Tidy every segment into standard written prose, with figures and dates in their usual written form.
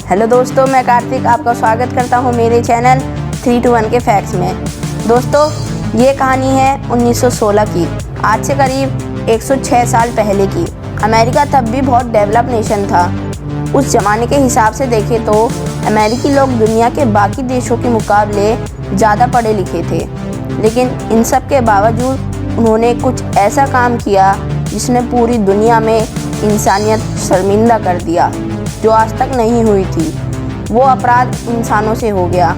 Hello दोस्तों, मैं कार्तिक आपका स्वागत करता हूं मेरे चैनल 3 to 1 के फैक्ट्स में। दोस्तों, ये कहानी है 1916 की, आज से करीब 106 साल पहले की। अमेरिका तब भी बहुत डेवलप नेशन था। उस ज़माने के हिसाब से देखें तो अमेरिकी लोग दुनिया के बाकी देशों के मुकाबले ज़्यादा पढ़े लिखे थे, लेकिन इन सब के बावजूद उन्होंने कुछ ऐसा काम किया जिसने पूरी दुनिया में इंसानियत शर्मिंदा कर दिया, जो आज तक नहीं हुई थी। वो अपराध इंसानों से हो गया,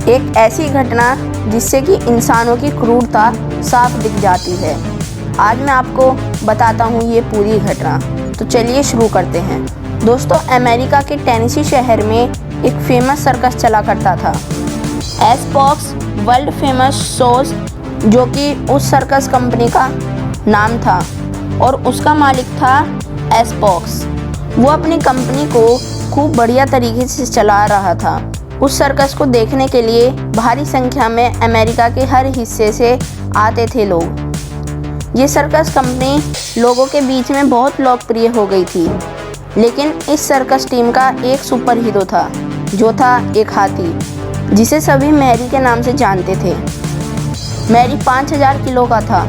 एक ऐसी घटना जिससे कि इंसानों की क्रूरता साफ दिख जाती है। आज मैं आपको बताता हूँ ये पूरी घटना। तो चलिए शुरू करते हैं। दोस्तों, अमेरिका के टेनेसी शहर में एक फेमस सर्कस चला करता था, एसपॉक्स वर्ल्ड फेमस शोज, जो कि उस सर्कस कंपनी का नाम था और उसका मालिक था एसपॉक्स। वो अपनी कंपनी को खूब बढ़िया तरीके से चला रहा था। उस सर्कस को देखने के लिए भारी संख्या में अमेरिका के हर हिस्से से आते थे लोग। ये सर्कस कंपनी लोगों के बीच में बहुत लोकप्रिय हो गई थी, लेकिन इस सर्कस टीम का एक सुपर हीरो था, जो था एक हाथी, जिसे सभी मैरी के नाम से जानते थे। मैरी 5000 किलो का था।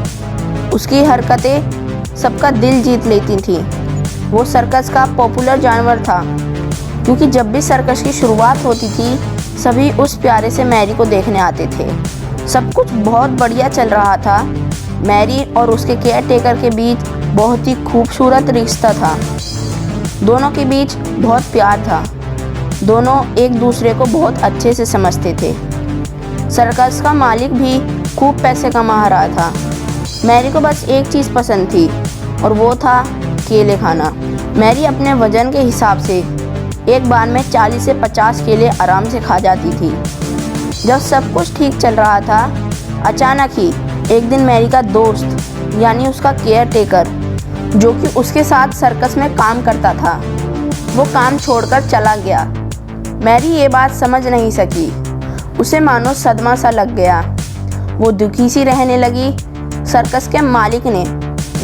उसकी हरकतें सबका दिल जीत लेती थी। वो सर्कस का पॉपुलर जानवर था, क्योंकि जब भी सर्कस की शुरुआत होती थी सभी उस प्यारे से मैरी को देखने आते थे। सब कुछ बहुत बढ़िया चल रहा था। मैरी और उसके केयर टेकर के बीच बहुत ही खूबसूरत रिश्ता था। दोनों के बीच बहुत प्यार था। दोनों एक दूसरे को बहुत अच्छे से समझते थे। सर्कस का मालिक भी खूब पैसे कमा रहा था। मैरी को बस एक चीज़ पसंद थी और वो था केले खाना। मैरी अपने वजन के हिसाब से एक बार में 40 से 50 केले आराम से खा जाती थी। जब सब कुछ ठीक चल रहा था, अचानक ही एक दिन मैरी का दोस्त यानी उसका केयर टेकर, जो कि उसके साथ सर्कस में काम करता था, वो काम छोड़कर चला गया। मैरी ये बात समझ नहीं सकी। उसे मानो सदमा सा लग गया। वो दुखी सी रहने लगी। सर्कस के मालिक ने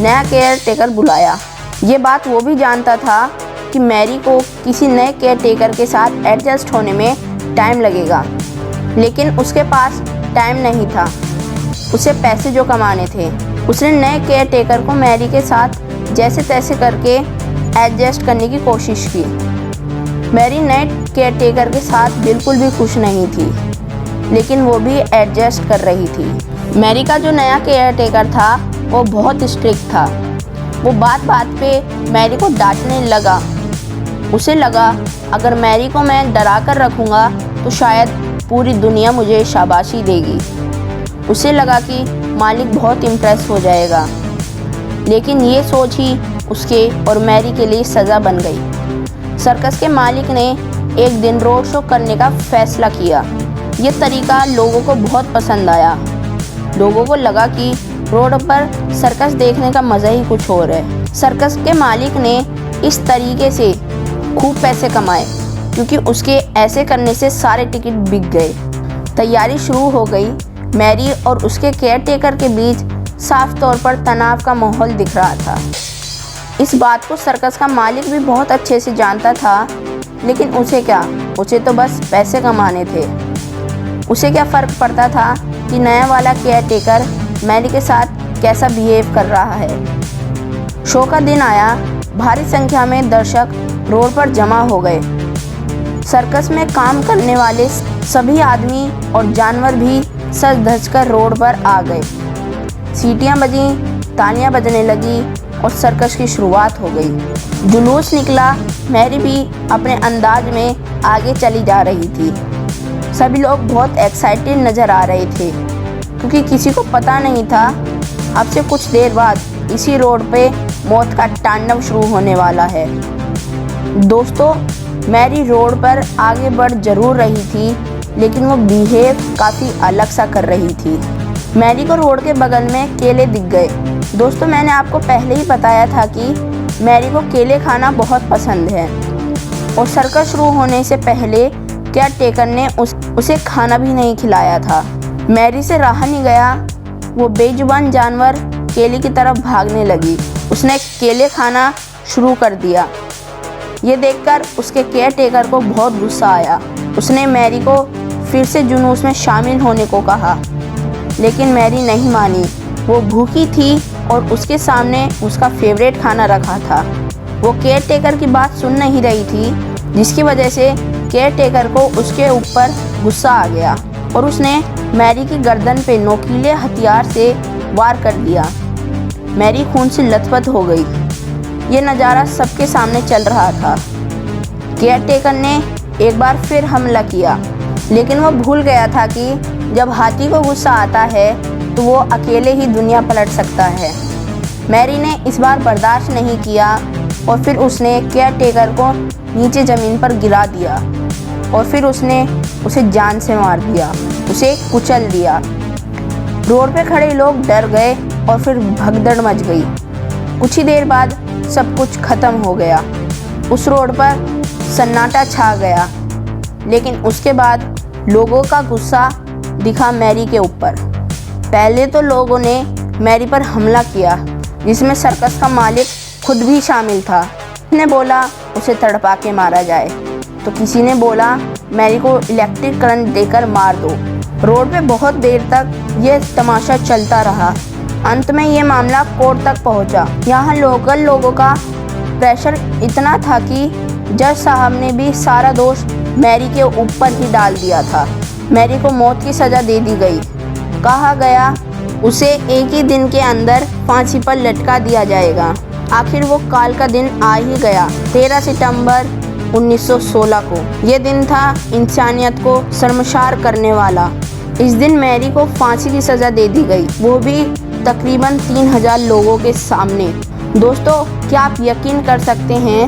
नया केयर टेकर बुलाया। ये बात वो भी जानता था कि मैरी को किसी नए केयर टेकर के साथ एडजस्ट होने में टाइम लगेगा, लेकिन उसके पास टाइम नहीं था। उसे पैसे जो कमाने थे। उसने नए केयर टेकर को मैरी के साथ जैसे तैसे करके एडजस्ट करने की कोशिश की। मैरी नए केयर टेकर के साथ बिल्कुल भी खुश नहीं थी, लेकिन वो भी एडजस्ट कर रही थी। मैरी का जो नया केयर टेकर था वो बहुत स्ट्रिक्ट था। वो बात बात पे मैरी को डांटने लगा। उसे लगा अगर मैरी को मैं डरा कर रखूँगा तो शायद पूरी दुनिया मुझे शाबाशी देगी। उसे लगा कि मालिक बहुत इम्प्रेस हो जाएगा, लेकिन ये सोच ही उसके और मैरी के लिए सज़ा बन गई। सर्कस के मालिक ने एक दिन रोड शो करने का फैसला किया। ये तरीका लोगों को बहुत पसंद आया। लोगों को लगा कि रोड पर सर्कस देखने का मज़ा ही कुछ और है। सर्कस के मालिक ने इस तरीके से खूब पैसे कमाए, क्योंकि उसके ऐसे करने से सारे टिकट बिक गए। तैयारी शुरू हो गई। मैरी और उसके केयर टेकर के बीच साफ तौर पर तनाव का माहौल दिख रहा था। इस बात को सर्कस का मालिक भी बहुत अच्छे से जानता था, लेकिन उसे क्या, उसे तो बस पैसे कमाने थे। उसे क्या फ़र्क पड़ता था कि नया वाला केयर टेकर मैरी के साथ कैसा बिहेव कर रहा है। शो का दिन आया। भारी संख्या में दर्शक रोड पर जमा हो गए। सर्कस में काम करने वाले सभी आदमी और जानवर भी सज धज कर रोड पर आ गए। सीटियां बजीं, तालियां बजने लगी और सर्कस की शुरुआत हो गई। जुलूस निकला। मैरी भी अपने अंदाज में आगे चली जा रही थी। सभी लोग बहुत एक्साइटेड नज़र आ रहे थे, क्योंकि किसी को पता नहीं था अब से कुछ देर बाद इसी रोड पे मौत का तांडव शुरू होने वाला है। दोस्तों, मैरी रोड पर आगे बढ़ जरूर रही थी, लेकिन वो बिहेव काफ़ी अलग सा कर रही थी। मैरी को रोड के बगल में केले दिख गए। दोस्तों, मैंने आपको पहले ही बताया था कि मैरी को केले खाना बहुत पसंद है, और सर्कस शुरू होने से पहले केयर टेकर ने उसे खाना भी नहीं खिलाया था। मैरी से रहा नहीं गया। वो बेजुबान जानवर केले की तरफ भागने लगी। उसने केले खाना शुरू कर दिया। ये देखकर उसके केयर टेकर को बहुत गुस्सा आया। उसने मैरी को फिर से जुलूस में शामिल होने को कहा, लेकिन मैरी नहीं मानी। वो भूखी थी और उसके सामने उसका फेवरेट खाना रखा था। वो केयर टेकर की बात सुन नहीं रही थी, जिसकी वजह से केयर टेकर को उसके ऊपर गुस्सा आ गया और उसने मैरी की गर्दन पे नोकीले हथियार से वार कर दिया। मैरी खून से लथपथ हो गई। ये नज़ारा सबके सामने चल रहा था। केयर टेकर ने एक बार फिर हमला किया, लेकिन वो भूल गया था कि जब हाथी को गुस्सा आता है तो वो अकेले ही दुनिया पलट सकता है। मैरी ने इस बार बर्दाश्त नहीं किया और फिर उसने केयर टेकर को नीचे ज़मीन पर गिरा दिया और फिर उसने उसे जान से मार दिया, उसे कुचल दिया। रोड पे खड़े लोग डर गए और फिर भगदड़ मच गई। कुछ ही देर बाद सब कुछ खत्म हो गया। उस रोड पर सन्नाटा छा गया, लेकिन उसके बाद लोगों का गुस्सा दिखा मैरी के ऊपर। पहले तो लोगों ने मैरी पर हमला किया, जिसमें सर्कस का मालिक खुद भी शामिल था। उसने बोला उसे तड़पा के मारा जाए, तो किसी ने बोला मैरी को इलेक्ट्रिक करंट देकर मार दो। रोड पे बहुत देर तक ये तमाशा चलता रहा। अंत में ये मामला कोर्ट तक पहुंचा। यहाँ लोकल लोगों का प्रेशर इतना था कि जज साहब ने भी सारा दोष मैरी के ऊपर ही डाल दिया था। मैरी को मौत की सज़ा दे दी गई। कहा गया उसे एक ही दिन के अंदर फांसी पर लटका दिया जाएगा। आखिर वो काल का दिन आ ही गया। 13 सितंबर 1916 को ये दिन था इंसानियत को शर्मसार करने वाला। इस दिन मैरी को फांसी की सज़ा दे दी गई, वो भी तकरीबन 3000 लोगों के सामने। दोस्तों, क्या आप यकीन कर सकते हैं,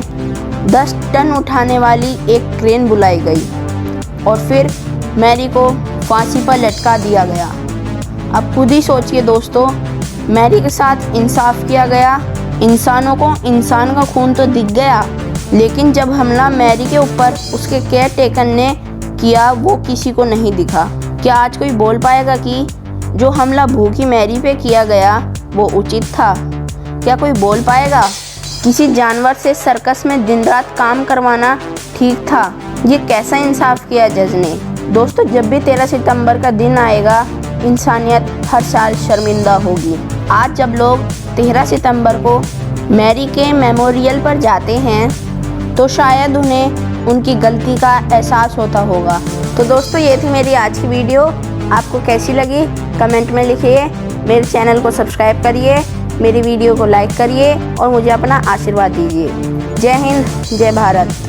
10 टन उठाने वाली एक क्रेन बुलाई गई और फिर मैरी को फांसी पर लटका दिया गया। अब खुद ही सोचिए दोस्तों, मैरी के साथ इंसाफ किया गया। इंसानों को इंसान का खून तो दिख गया, लेकिन जब हमला मैरी के ऊपर उसके केयर टेकर ने किया वो किसी को नहीं दिखा। क्या आज कोई बोल पाएगा कि जो हमला भूखी मैरी पे किया गया वो उचित था? क्या कोई बोल पाएगा किसी जानवर से सर्कस में दिन रात काम करवाना ठीक था? ये कैसा इंसाफ किया जज ने? दोस्तों, जब भी 13 सितंबर का दिन आएगा, इंसानियत हर साल शर्मिंदा होगी। आज जब लोग 13 सितंबर को मैरी के मेमोरियल पर जाते हैं तो शायद उन्हें उनकी गलती का एहसास होता होगा। तो दोस्तों, ये थी मेरी आज की वीडियो। आपको कैसी लगी कमेंट में लिखिए। मेरे चैनल को सब्सक्राइब करिए, मेरी वीडियो को लाइक करिए और मुझे अपना आशीर्वाद दीजिए। जय हिंद, जय भारत।